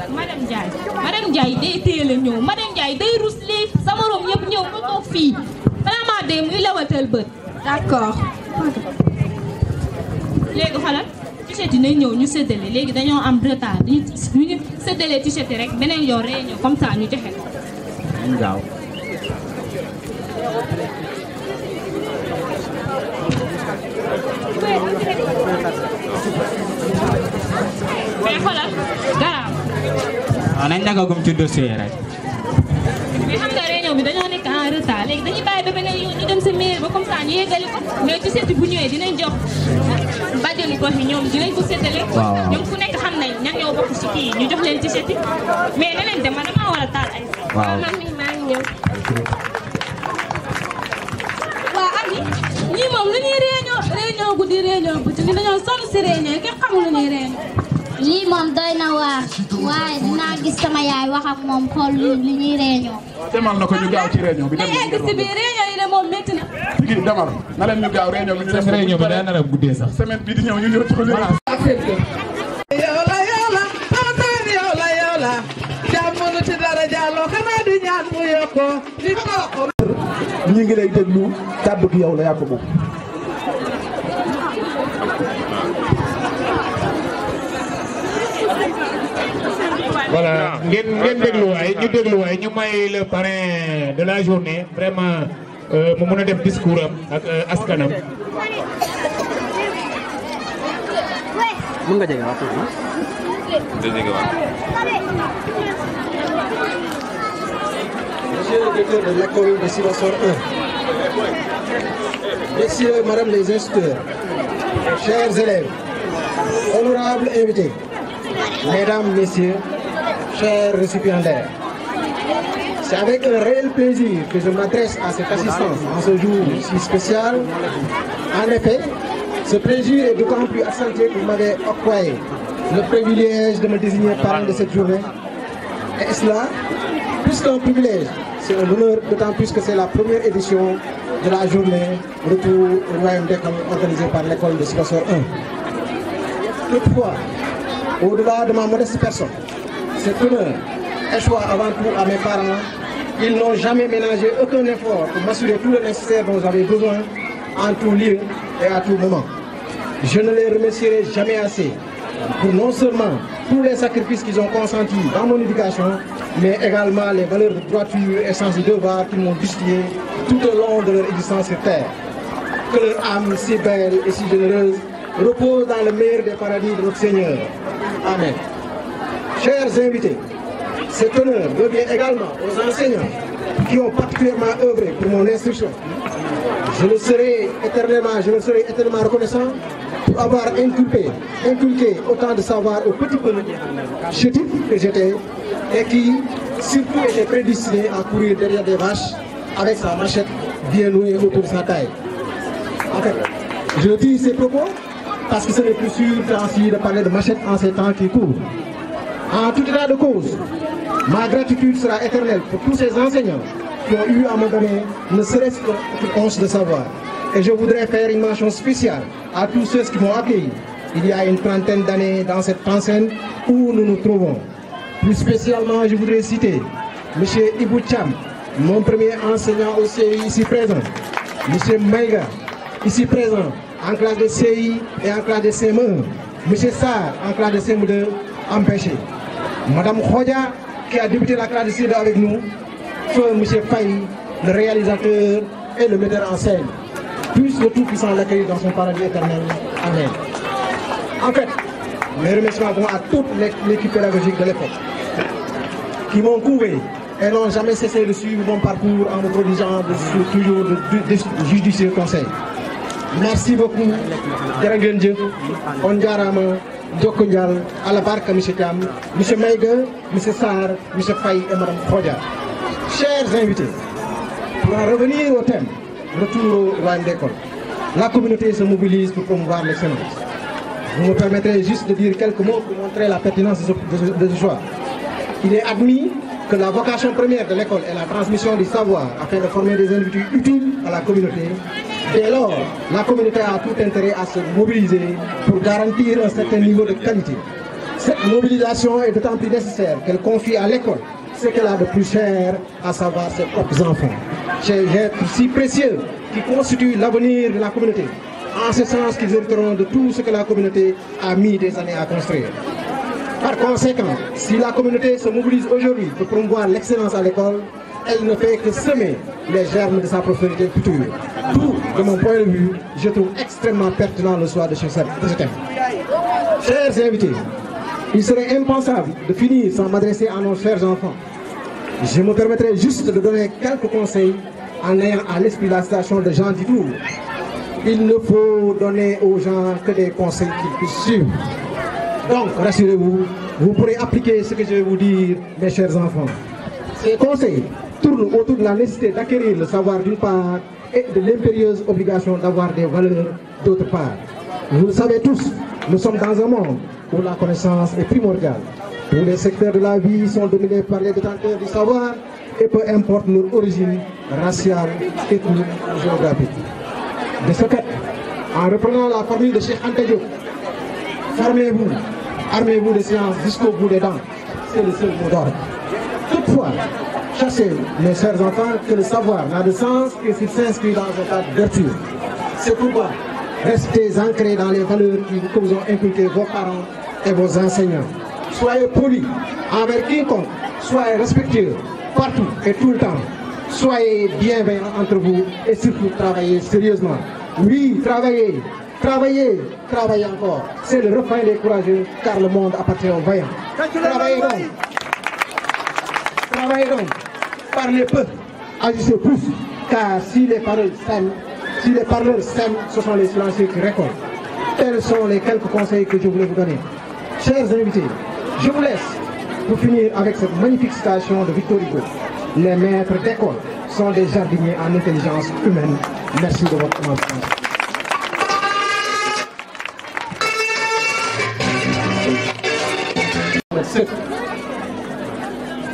Speaker 14: Madame Ndiaye day teel a ñëw Madame Ndiaye day rus lii sama morom yëpp ñëw ba toog fii vraiment de muy lewatal bët. d'accord. léegi xoolal t-shirt yi nañ ñëw ñu séddale léegi dañoo am retard ñu séddale t-shirt yi rek beneen yoon réunion comme ça ñu joxe ko.
Speaker 15: nañ gaaw.
Speaker 14: mais xoolal garaaw.
Speaker 15: waaw nañ dagagum ci dossier rek.
Speaker 14: mais xam nga réunion bi dañoo nekk en retard léegi dañuy bàyyi ba beneen yoon ñu dem sa mairie ba comme ça ñu yeggali ko mais ci seeti bu ñëwee dinañ jox bàjjenu gox yi ñoom dinañ ko séddale.
Speaker 15: waaw
Speaker 14: ñoom ku nekk xam nañ ñan ñoo bokk ci kii ñu jox leen ci seeti mais ne leen dem ma damaa war a taal ay.
Speaker 15: waaw
Speaker 14: man mii maa ngi ñëw. waaw Ami ñii moom lu ñuy réunion guddi réunion bu ci ni dañoo sonn si réunion kenn xamul lu ñuy réunion.
Speaker 16: lii moom doy na waar waaye dinaa gis sama yaay wax ak moom xool li ñuy réunion.
Speaker 1: demal na ko ñu gaaw ci réunion bi. dem
Speaker 14: egg si biir réunion yi de moom métti na.
Speaker 1: kii demal na leen ñu gaaw réunion bi ñu def
Speaker 15: réunion bi daa nar a guddee sax.
Speaker 1: semaine bii di ñëw ñu ñëw ci ko
Speaker 8: yow la amataan yow la jàmmanu ci dara jàlloo xanaa di ñaan mu yokkoo di ko.
Speaker 17: ñi ngi lay déglu kàddu gi yow la yaa ko moom.
Speaker 5: voilà ngeen dégluwaay ñu dégluwaay ñu may le parrain de la journée vraiment mu mën a def discours am ak askanam.
Speaker 18: mën nga jege waat tuuti.
Speaker 17: Monsieur le directeur de l'école de Sibassor 1, messieurs, madame les instructeurs, chers élèves, honorables invités, mesdames, messieurs, chers récipiendaires, c'est avec un réel plaisir que je m'adresse à cette assistance en ce jour si spécial. En effet, ce plaisir est d'autant plus accentué que vous m'avez octroyé le privilège de me désigner parrain de cette journée. Et cela, plus qu'un privilège, c'est un honneur, d'autant plus que c'est la première édition de la journée Retour au Royaume d'école organisée par l'école de Sibassor 1. Toutefois, au-delà de ma modeste personne, cet honneur échoit avant tout à mes parents. Ils n'ont jamais ménagé aucun effort pour m'assurer tout le nécessaire dont j'avais besoin en tout lieu et à tout moment. Je ne les remercierai jamais assez pour non seulement tous les sacrifices qu'ils ont consentis dans mon éducation, mais également les valeurs de droiture et sens du devoir qu'ils m'ont distillées tout au long de leur existence sur Terre. Que leur âme si belle et si généreuse repose dans le meilleur des paradis de notre Seigneur. Amen. Chers invités, cet honneur revient également aux enseignants qui ont particulièrement œuvré pour mon instruction. Je leur serai éternellement reconnaissant pour avoir inculqué autant de savoir aux petits chétifs que j'étais et qui surtout étaient prédestinés à courir derrière des vaches avec sa machette bien nouée autour de sa taille. En fait, je dis ces propos parce que ce n'est plus sûr ainsi de parler de machette en ces temps qui courent. En tout état de cause, ma gratitude sera éternelle pour tous ces enseignants qui ont eu à me donner ne serait-ce qu'une once de savoir. Et je voudrais faire une mention spéciale à tous ceux qui m'ont accueilli il y a une trentaine d'années dans cette enceinte où nous nous trouvons. Plus spécialement, je voudrais citer M. Ibou Cham, mon premier enseignant au CI ici présent, M. Maïga, ici présent, en classe de CI et en classe de CM1, M. Sarr, en classe de CM2, empêché. Mme Khodia, qui a débuté la classe de CI avec nous, feu M. Faye, le réalisateur et le metteur en scène. Puisse le Tout-Puissant l'accueillir dans son paradis éternel. Amen. En fait, mes remerciements vont à toute l'équipe pédagogique de l'époque qui m'ont couvé et n'ont jamais cessé de suivre mon parcours en me prodigeant toujours de judicieux conseils. Merci beaucoup. Jërëngeen jëf. On jaaraama Jokko Njal à la barque M. Thiam, M. Maïga, M. Sarr, M. Faye et Mme Khodia. Chers invités, pour en revenir au thème, retour au royaume d'école, la communauté se mobilise pour promouvoir l'excellence. Vous me permettrez juste de dire quelques mots pour montrer la pertinence de ce choix. Il est admis que la vocation première de l'école est la transmission du savoir afin de former des individus utiles à la communauté. Dès lors, la communauté a tout intérêt à se mobiliser pour garantir un certain niveau de qualité. Cette mobilisation est d'autant plus nécessaire qu'elle confie à l'école ce qu'elle a de plus cher, à savoir ses propres enfants. Ces êtres si précieux qui constituent l'avenir de la communauté, en ce sens qu'ils hériteront de tout ce que la communauté a mis des années à construire. Par conséquent, si la communauté se mobilise aujourd'hui pour promouvoir l'excellence à l'école, elle ne fait que semer les germes de sa prospérité future. Tout, de mon point de vue, je trouve extrêmement pertinent le choix de ce thème. Chers invités, il serait impensable de finir sans m'adresser à nos chers enfants. Je me permettrai juste de donner quelques conseils en ayant à l'esprit la citation de Jean Dutour. Il ne faut donner aux gens que des conseils qu'ils puissent suivre. Donc, rassurez-vous, vous pourrez appliquer ce que je vais vous dire, mes chers enfants. Ces conseils tournent autour de la nécessité d'acquérir le savoir d'une part et de l'impérieuse obligation d'avoir des valeurs d'autre part. Vous le savez tous, nous sommes dans un monde où la connaissance est primordiale. Tous les secteurs de la vie sont dominés par les détenteurs du savoir et peu importe leur origine raciale, ethnique ou géographique. De ce fait, en reprenant la formule de Cheikh Anta Diop, formez-vous, armez-vous de science jusqu'au bout des dents. C'est le seul mot d'ordre. Toutefois, sachez, mes chers enfants, que le savoir n'a de sens que s'il s'inscrit dans un tas de vertus. C'est pourquoi restez ancrés dans les valeurs que vous ont inculquées vos parents et vos enseignants. Soyez polis envers quiconque, soyez respectueux partout et tout le temps. Soyez bienveillants entre vous et surtout travaillez sérieusement. Oui, travaillez, travaillez, travaillez encore. C'est le refrain des courageux car le monde appartient aux vaillants. Travaillez donc. Travaillez donc. Parlez peu, agissez plus. Car si les paroles s'aiment, si les parleurs s'aiment, ce sont les silencieux qui récoltent. Tels sont les quelques conseils que je voulais vous donner. Chers invités, je vous laisse pour finir avec cette magnifique citation de Victor Hugo. Les maîtres d'école sont des jardiniers en intelligence humaine. Merci de votre attention.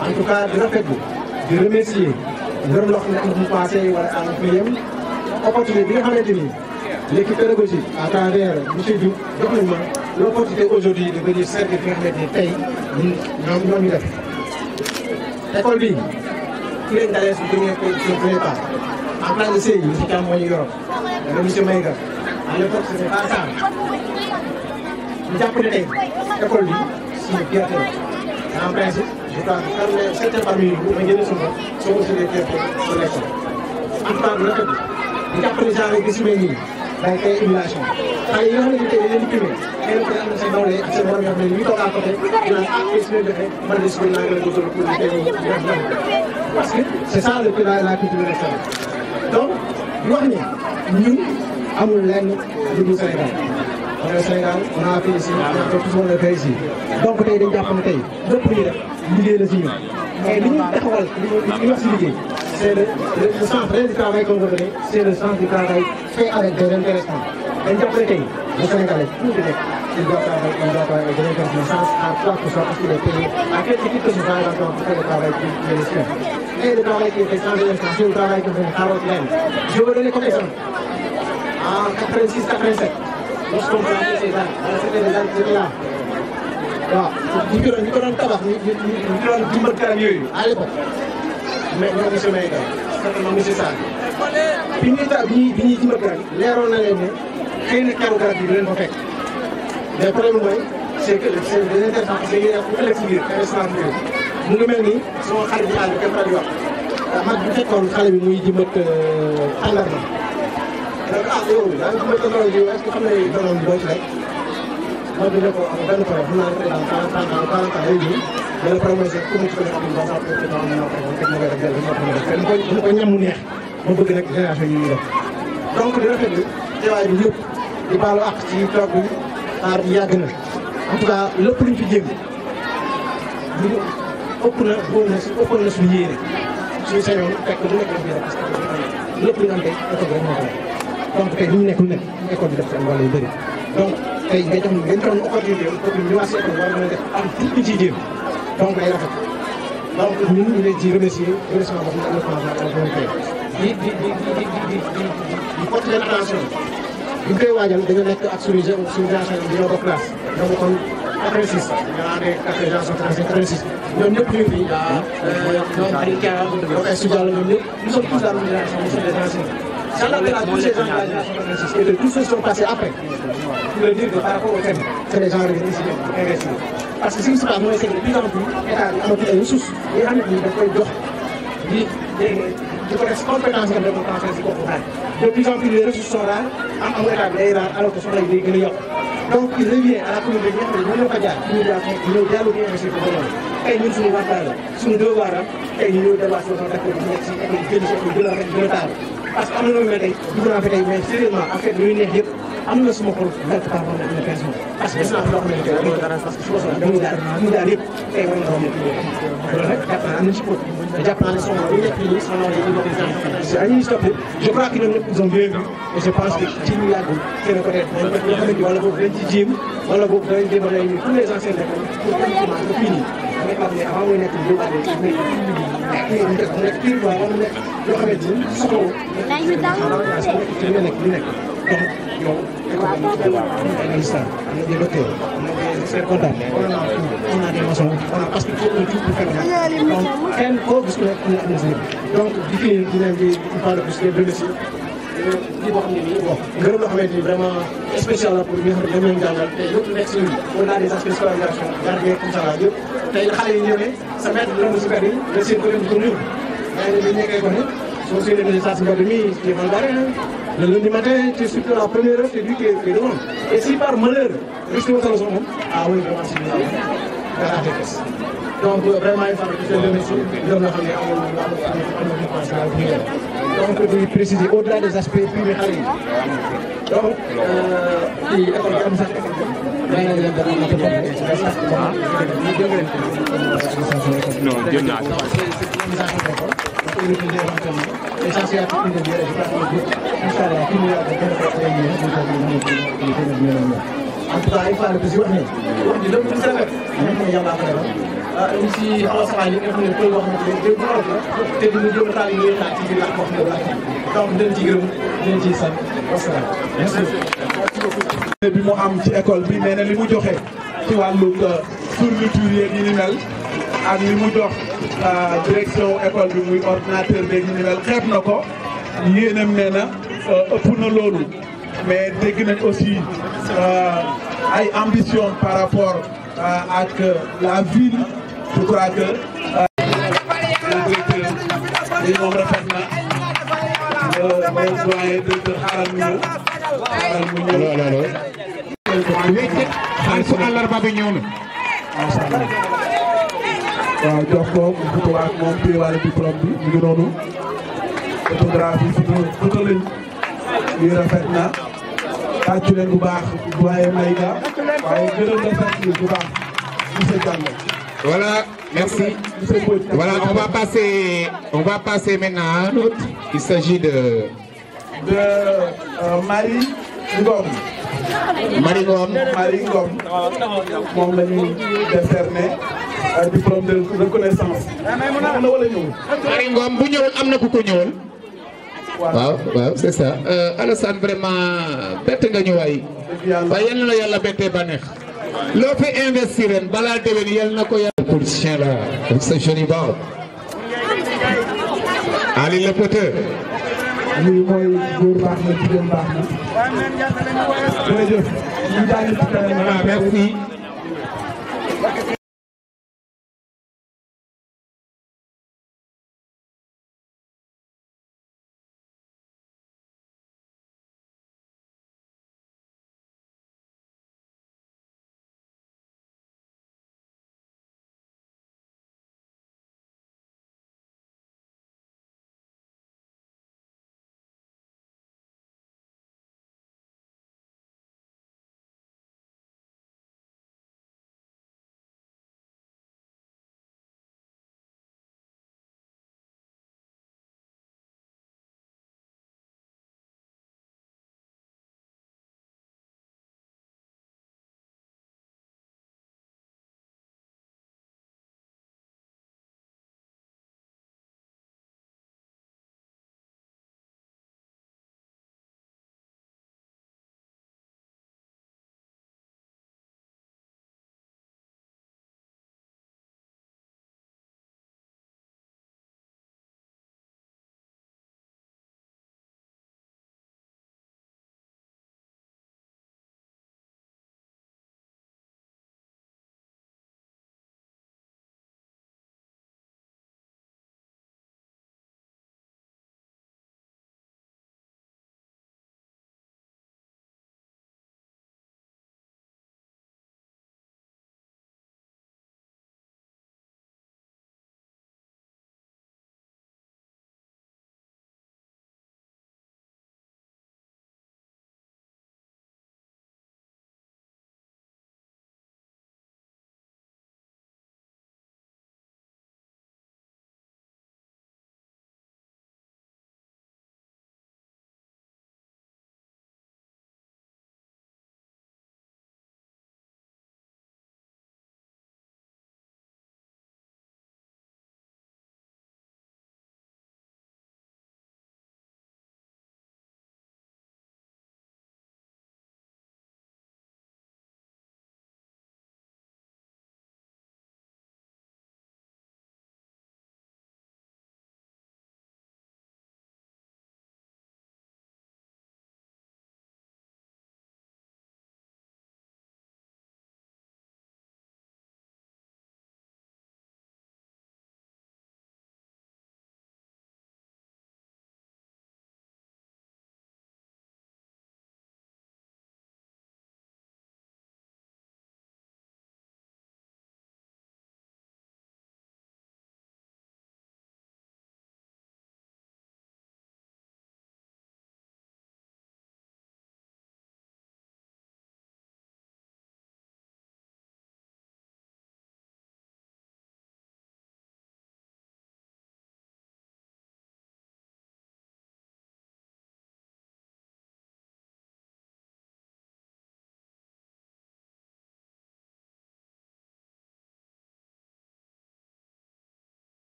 Speaker 17: En tout cas, de rafetlu, de remercier, de remercier opportunité bi nga xamante ni l'équipe pédagogique à travers monsieur Diouf jox nañ ma l'opportunité aujourd'hui de venir servir fi nga xamante ni tey ñoom ñu def école bi fi leen dalee suñu premier pas en classe de CI monsieur Thiam moo ñu yoroon monsieur Maïga à l'époque ce n'est pas ça ñu jàpp ne tey école bi suñu gerte la en principe je crois que comme certains parmi nous ma jëlee sama soo ko tuddee gerte su l'école en tout cas bu rafet ñu jàpp ne genre gis nga nii day koy émulation xale yi nga xam ne tey dañu leen primé xëy na am na seen doole ak seen borom yoo xam ne ñu toog à côté ñu naan ah su leen defee man de suñu naa gën a góorgóorlu pour ñu tey parce que c'est ça le la culture restaurant donc di wax ni ñun amul lenn lu dul Sénégal on est Sénégal on a fait ici on a fait tout ce qu'on a fait ici donc tey dañu jàpp ne tey lépp lu ñuy def liggéey la si ñun mais li ñu taxawal li ñu wax si liggéey c'est le sens réel du travail qu'on veut donner c'est le sens du travail fait avec de l'intéressement dañu jàpp ne tey le Sénégalais tout di nekk il doit travailler avec de l'intéressement sans à quoi que ce soit parce qu'il est payé à quelque titre que ce soit pour faire le travail qui est le sien. Et le travail qui est fait sans intéressement c'est le travail que fait Harold Len. Je veux donner comme exemple en 86-87 lorsqu'on plantait ces arbres c'était des arbres qui étaient là waaw ñu ko doon tabax ñu ko doon dimbal karam yooyu à l'époque mais ñoo monsieur Maïga certainement monsieur Sarr bi ñuy dimbal karam leeroon na leen ne xëy na keru garab yi du leen fa fekk mais problème mooy c'est que c'est des intéressants parce que yéen a ëllëg si biir restaurant bi mu ngi mel ni sama xale bi àll bi kenn di wax mag bu fekkoon xale bi muy jëmbat tàndarma donc ah yow daa ngi jëmbat tàndarma bi est-ce que xam ne donoon boo ci rek moo bi ne ko benn problème xam naa ne président 40 ans lay ñëw benn problème mooy c'est comme ko def am ba sax peut-être am na ko rek ma koy def jël ma ko ñam mu neex ma bëgg nag génération yi ñuy def donc di rafetlu teewaay bi yëpp di baalu ak ci toog bi xaar bi yàgg na en tout cas lépp luñ fi jéem lu ëpp na suñu yéene suñu sañoon fekk lu nekk daf ñuy def parce que lépp lu ñu am tey école bi rek moo ko def donc tey lu ñu nekk lu nekk école bi def ci am wàll yu bëri donc tey nga jox ñu opportunité pour ñu ñëwaat si école war na def am tout ñu ciy jéem donc day rafet donc ñun ñu leen ci remercier remerciement boo xam ne am na commencement ak volonté di porter leen attention bi ñu koy waajal dañoo nekk ak suñu génération bi ñoo bokk classe ñoo bokkoon 86 ñoo àndee ak génération 86 ñoom ñëpp ñu ngi fi ñoom Aliou Kara ñoom étudiants la ñoom ñëpp nous sommes tous dans la même génération nous sommes des anciens. J'entends tous ces gens de la génération 86 et de tous ceux qui sont passés après pour leur dire que par rapport au thème que les gens reviennent ici pour investir parce que ce qui se passe mooy c'est que de plus en plus état bi amatul ay ressources yi nga xamante ni daf koy jox di ko def compétence nga dem transfert si bopp xaar de plus en plus les ressources sont rares am état bi day rare alors que soxla yi day gën a yokk donc il revient à la communauté bi nga xam ne ñoo fa jaar ñu ñëw dellu di investir pour loolu tey ñun suñu waxtaan la suñu devoir la tey ñu ñëw delluwaat si def ko di nekk si école génn si école gën a rafet gën a taal parce que am na loolu mel tey dugg naa fi tey mais sérieusement en fait luy neex yëpp am na suma xol quelque part moom une personne parce que gis naa fi loo xam ne tey parce que su ma soxla dañuy daal yëpp tey war na wax loolu rek jàpp naa am nañ si pot te jàpp naa ne son lu nekk nii son nom yi ay ñuy stoppé je crois que ñoom ñëpp ils ont bien vu et je pense que ci ñu yàggul xëy na peut-être dañ def loo xamante ni wala boobu dañ ci jéem wala boobu dañ démale ñu tous les anciens écoles pour pratiquement ba fii nii nga xam ne avant muy nekk ñu nekk pire quoi wala nekk loo xamante ni soxla nekk lu nekk donc yow école bi ñu koy wax am na ay magistrat am na des docteurs am na des experts comptables on a des maçons parce que il faut un tout pour faire donc kenn koo gis ku nekk am na si donc di fi di leen di une fois de plus les remercier di boo xam ne nii bon ngërëm loo xamante ni vraiment spécial la pour ñi nga xam ne dañ leen jàngal te lépp nekk si ñun au-delà des aspects scolarisation gardien comme ça la yëpp tey xale yi ñëw ne sa maître dina si mbedd yi nga seen ko leen ko nuyu mais dañ nekkee ko ne soo séenee ne saa si mbedd mi ci mal barré le lundi matin tu es surtout la première heure c'est lui qui est devant et si par malheur resté au salon moom ah oui vraiment si ñu donc vraiment il faut que je remercie ñoom ñoo xam ne amul donc di préciser au-delà des aspects privés xale yi donc kii école bi am sax may nañ leen dara
Speaker 5: non jël naa
Speaker 17: essentiel pour une demi-heure, je crois que Inch'Allah, qui nous a en tout cas, il faut le plus wax di lépp lu sa wet ñoo xam ne yàlla ko defal ñu si xaw a saxaay yi nga xam ne koy wax na dégg bu olof la te duñu jëm taal yi laaj ci biir làkk wax na laaj donc dañ ci gërëm dañ ciy sant wasalaam merci beaucoup
Speaker 2: bi mu am ci école bi nee na li mu joxe ci wàllu fourniture yeeg yi ni mel ak li mu jox direction école bi muy ordinateur beeg yi ni mel xeeb na ko yéenam nee na ëpp na loolu mais dégg nañ aussi ay ambition par rapport ak la ville je crois que li moom rafet na le doyen directeur xaaral mu ñëw
Speaker 5: xaalisu àllarba bi ñëw na.
Speaker 2: macha allah waaw jox ko mu photo ak moom téewaale diplôme bi mu ngi noonu photographie photo lañ yi rafet na tàccu leen bu baax doyen Maïga waaye gërëm la sant bu baax monsieur Diallo.
Speaker 5: Voilà, merci. Voilà, on va passer maintenant à un autre. Il s'agit de
Speaker 2: Marie Ngom.
Speaker 5: Marie Ngom.
Speaker 2: Marie Ngom moom la ñuy décerner diplôme de reconnaissance.
Speaker 5: Marie Ngom bu ñëwul am na ku ko ñëwal. waaw waaw c'est ça Alassane vraiment bett nga ñu waay. waaye yal na la yàlla bettee ba neex. loo fi investir ren balaa déwén yal na ko yàlla. politicien la avec sa jolie barbe. Ali le Poteur.
Speaker 2: lii mooy góor baax na jigéen baax na. jërëjëf.
Speaker 5: Voilà, merci.